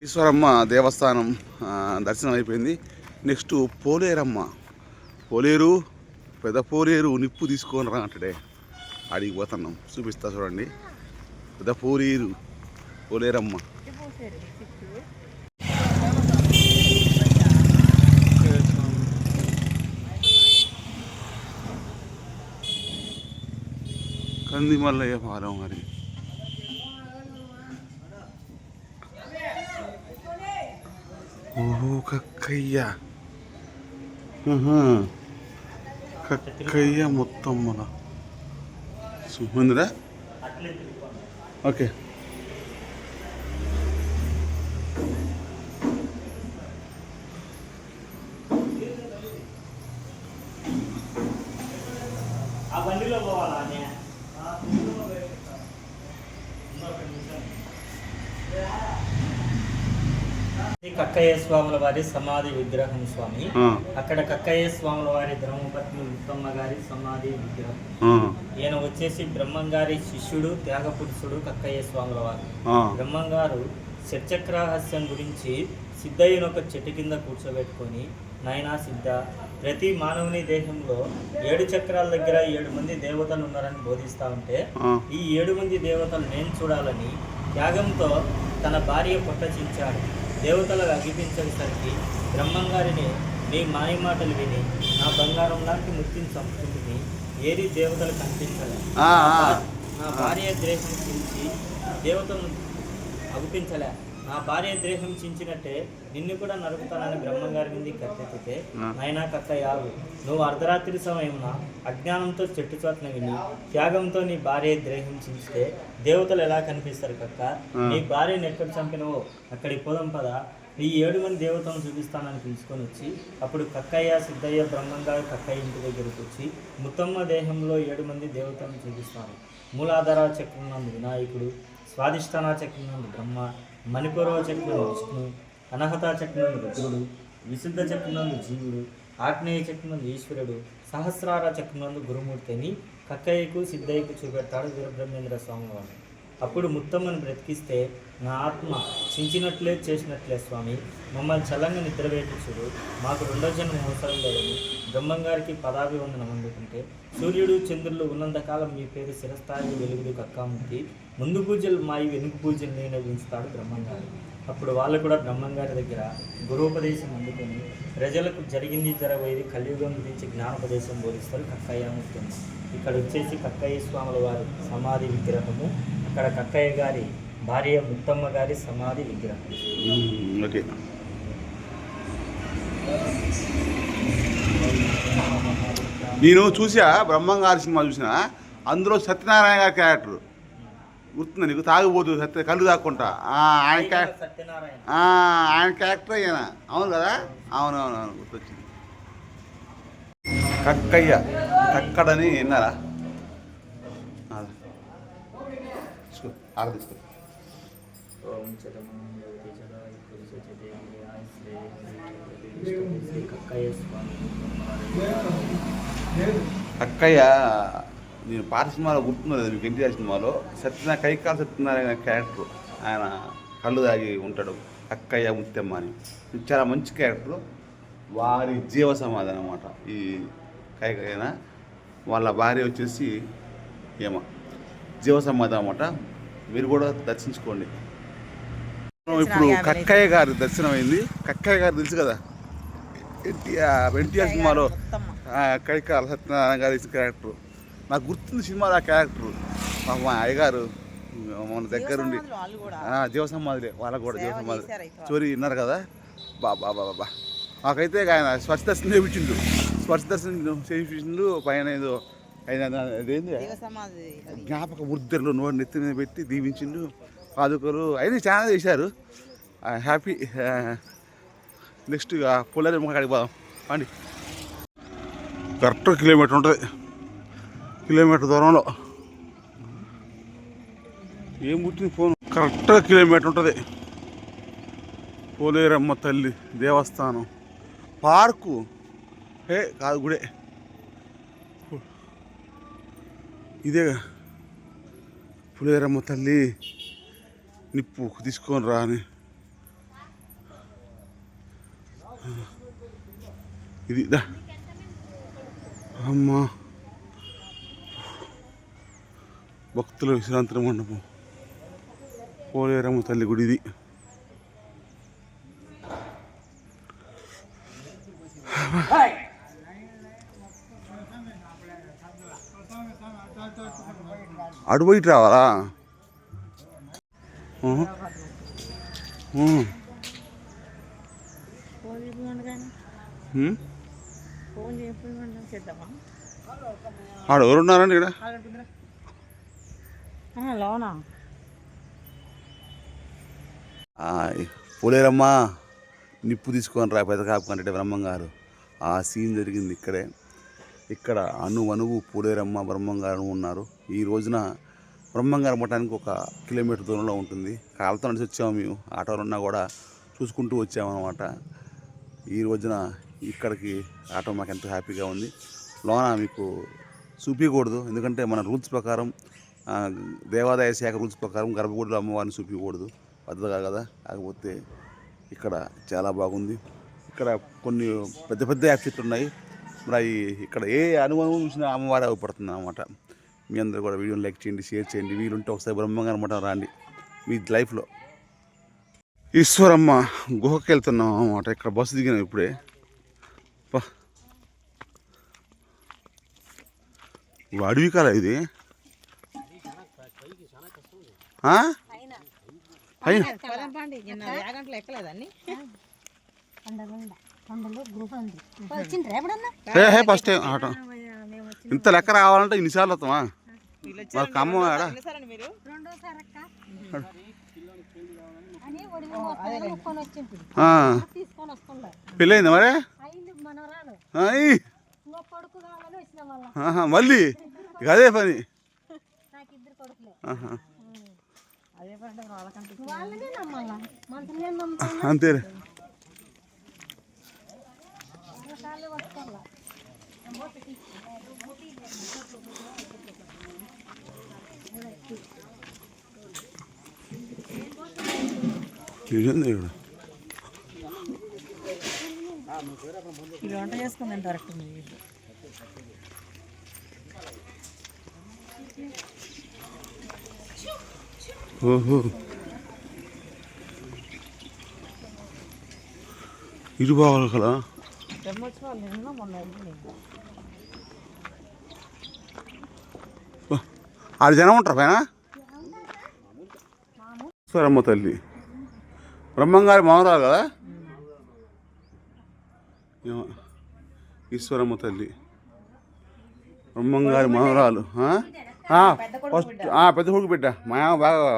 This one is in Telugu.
ఈశ్వరమ్మ దేవస్థానం దర్శనం అయిపోయింది. నెక్స్ట్ పోలేరమ్మ, పోలేరు పెద్ద పోలేరు నిప్పు తీసుకొని రా అంటాడే, అడిగి పోతున్నాం. చూపిస్తా చూడండి, పెద్ద పోలేరు పోలేరమ్మ. కంది మల్లయ్య పాలెం మరి. ఓహో కక్కయ్య, కక్కయ్య మొత్తం మన సుమందిరా. ఓకే, కక్కయ్య స్వాముల వారి సమాధి విగ్రహం స్వామి. అక్కడ కక్కయ్య స్వాముల వారి ధర్మపత్ని ముత్తమ్మ గారి సమాధి విగ్రహం. ఈయన వచ్చేసి బ్రహ్మంగారి శిష్యుడు, త్యాగపురుషుడు కక్కయ్య స్వాముల వారు. బ్రహ్మంగారు షట్చక్రహస్యం గురించి సిద్ధయ్యను ఒక చెట్టు కింద కూర్చోబెట్టుకొని, నాయనా సిద్ధ, ప్రతి మానవుని దేహంలో 7 చక్రాల దగ్గర 7 మంది దేవతలు ఉన్నారని బోధిస్తా ఉంటే, ఈ 7 మంది దేవతలు నేను చూడాలని త్యాగంతో తన భార్య పొట్టచించాడు. దేవతలకు అగిపించేసరికి బ్రహ్మంగారిని, నీ మాయ మాటలు విని నా బంగారం లాంటి ముత్తిని చంపుతుంది ఏది దేవతలు కనిపించలే. నా భార్య ద్రేహం చించి దేవతలను అగుపించలే. నా భార్య ద్రేహం చించినట్టే నిన్ను కూడా నరుకుతానని బ్రహ్మంగారి మీద కత్తెత్తితే, నాయనా కక్కయ్య, నువ్వు అర్ధరాత్రి సమయమున అజ్ఞానంతో చెట్టు చోట్ల విని త్యాగంతో నీ భార్య ద్రేహం చించితే దేవతలు ఎలా కనిపిస్తారు కక్క? నీ భార్యను ఎక్కడ చంపినవో అక్కడికి పోదాం పద, ఈ 7 మంది దేవతలను చూపిస్తానని పిలుచుకొని వచ్చి, అప్పుడు కక్కయ్య, సిద్ధయ్య, బ్రహ్మంగారు కక్కయ్య ఇంటి దగ్గరకు వచ్చి ముత్తమ్మ దేహంలో 7 మంది దేవతలను చూపిస్తారు. మూలాధార చక్రం నందు వినాయకుడు, స్వాధిష్టాన చక్రం నందు బ్రహ్మ, మణిపూర్వ చక్రం విష్ణు, అనహత చక్రం రుద్రుడు, విశుద్ధ చక్రం జీవుడు, ఆగ్నేయ చక్రం ఈశ్వరుడు, సహస్రార చక్రం గురుమూర్తి అని కక్కయ్యకు, సిద్ధయ్యకు చూపెడతాడు వీరబ్రహ్మేంద్ర స్వామి వారు. అప్పుడు ముత్తమ్మను బ్రతికిస్తే నా ఆత్మ చించినట్లే చేసినట్లే స్వామి, మమ్మల్ని చల్లంగా నిద్రవేటించుడు, మాకు 2వ జన్మ అవసరం లేదని బ్రహ్మంగారికి పదాభివందనం అందుకుంటే, సూర్యుడు చంద్రులు ఉన్నంతకాలం మీ పేరు శిరస్థాయి వెలుగుడు కక్కాముక్తి, ముందు పూజలు మాయి వెనుక పూజలు నేను వించుతాడు బ్రహ్మంగారు. అప్పుడు వాళ్ళు కూడా బ్రహ్మంగారి దగ్గర గురుపదేశం అందుకొని ప్రజలకు జరిగింది జరగబోయేది కలియుగం గురించి జ్ఞానోపదేశం బోధిస్తారు కక్కయ్య ముత్యమ్మ. ఇక్కడ వచ్చేసి కక్కయ్య స్వాముల వారి సమాధి విగ్రహము, అక్కడ కక్కయ్య గారి భార్య ముత్తమ్మ గారి సమాధి విగ్రహం. నేను చూసా బ్రహ్మంగారి సినిమా చూసిన, అందులో సత్యనారాయణ గారి క్యారెక్టర్ గుర్తుంది నీకు? తాగిపోతుంది సత్య, కళ్ళు తాక్కుంటా, ఆయన క్యారెక్టర్ అయినా. అవును కదా? అవునవునవును, గుర్తొచ్చింది. కక్కయ్య, కక్కడని విన్నారా? ఆరాధిస్తారు. కక్కయ్య నేను పాత సినిమాలో గుర్తున్నది మీకు, ఎన్టీఆర్ సినిమాలో కైకాల సత్యనారాయణ క్యారెక్టర్, ఆయన కళ్ళు తాగి ఉంటాడు, కక్కయ్య ముత్యమ్మ అని. చాలా మంచి క్యారెక్టర్. వారి జీవ సమాధి అన్నమాట ఈ కైకయ్యన. వాళ్ళ భార్య వచ్చేసి ఏమ, జీవ సమాధి అన్నమాట. మీరు కూడా దర్శించుకోండి. ఇప్పుడు కక్కయ్య గారి దర్శనం అయింది. కక్కయ్య గారు తెలుసు కదా, ఎన్టీఆర్ సినిమాలో కైకాల సత్యనారాయణ గారి క్యారెక్టర్. నాకు గుర్తుంది సినిమాలో ఆ క్యారెక్టర్. మా అయ్యగారు మన దగ్గరుండి జీవ సమాధిలే, వాళ్ళకు కూడా జీవ సమాధి స్టోరీ విన్నారు కదా. బాబా బాబా, మాకైతే ఆయన స్వచ్ఛ దర్శనం చేయించిండు, స్వచ్ఛ దర్శనం చేయించిండు. పైన ఏదో అదేంటి జ్ఞాపక ముద్రలు నోరు నెత్తి మీద పెట్టి దీవించిండు, పాదుకలు అయినా చాలా చేశారు. హ్యాపీ. నెక్స్ట్ పొలారి కాడికి పోదాం అండి. కరెక్ట్ కిలోమీటర్ ఉంటుంది, కిలోమీటర్ దూరంలో. ఏం పుట్టింది ఫోన్? కరెక్ట్గా కిలోమీటర్ ఉంటుంది. పోలేరమ్మ తల్లి దేవస్థానం, పార్కు కాదు గుడే, ఇదే పోలేరమ్మ తల్లి నిప్పు తీసుకొని రా అని ఇది దా అమ్మా భక్తుల విశ్రాంతి మండపం పోలేరమ్మ తల్లి గుడి ఇది. అటు బయట రావాలా? ఆడ ఎవరున్నారండి ఇక్కడ? పోలేరమ్మ నిప్పు తీసుకొని రా పెద్ద కాపుకుంటే బ్రహ్మంగారు ఆ సీన్ జరిగింది ఇక్కడే. ఇక్కడ అణువు పోలేరమ్మ బ్రహ్మంగారు ఉన్నారు. ఈ రోజున బ్రహ్మంగారు మఠానికి 1 కిలోమీటర్ దూరంలో ఉంటుంది. కాళ్ళతో నడిచి వచ్చాము మేము, ఆటోలు ఉన్నా కూడా చూసుకుంటూ వచ్చామన్నమాట. ఈ రోజున ఇక్కడికి ఆటో మాకు ఎంతో హ్యాపీగా ఉంది. లోన మీకు చూపించకూడదు, ఎందుకంటే మన రూల్స్ ప్రకారం దేవాదాయ శాఖ రూల్స్ ప్రకారం గర్భగుడిలో అమ్మవారిని చూపించకూడదు, పద్ధతిగా కదా. కాకపోతే ఇక్కడ చాలా బాగుంది. ఇక్కడ కొన్ని పెద్ద పెద్ద యాప్ చెట్లు ఉన్నాయి. మరి ఇక్కడ ఏ అనుభవం చూసినా అమ్మవారి అవపడుతుంది అన్నమాట. మీ అందరూ కూడా వీడియోని లైక్ చేయండి, షేర్ చేయండి. వీలుంటే ఒకసారి బ్రహ్మంగారి మఠం రాండి మీ లైఫ్లో. ఈశ్వరమ్మ గుహకి వెళ్తున్నాం అన్నమాట. ఇక్కడ బస్సు దిగినాం ఇప్పుడే. అడవి కాల ఇది. ఫస్ట్ టైం ఆటో ఇంత లెక్క రావాలంటే ఇన్నిసార్లు వస్తామా? మరి ఖమ్మం ఆడ పెళ్ళయిందా మరి? మళ్ళీ అదే పని. అంతే. వంట చేసుకుందండి కరెక్ట్. ఓహో, ఇటు బావాలి కదా. ఆడ జనం ఉంటారు పైన. ఈశ్వరమ్మ తల్లి బ్రహ్మంగారి మనవరాలు కదా. ఈశ్వరమ్మ తల్లి బ్రహ్మంగారి మనవరాలు. ఫస్ట్ పెద్ద కొడుకు బిడ్డ మా బాగా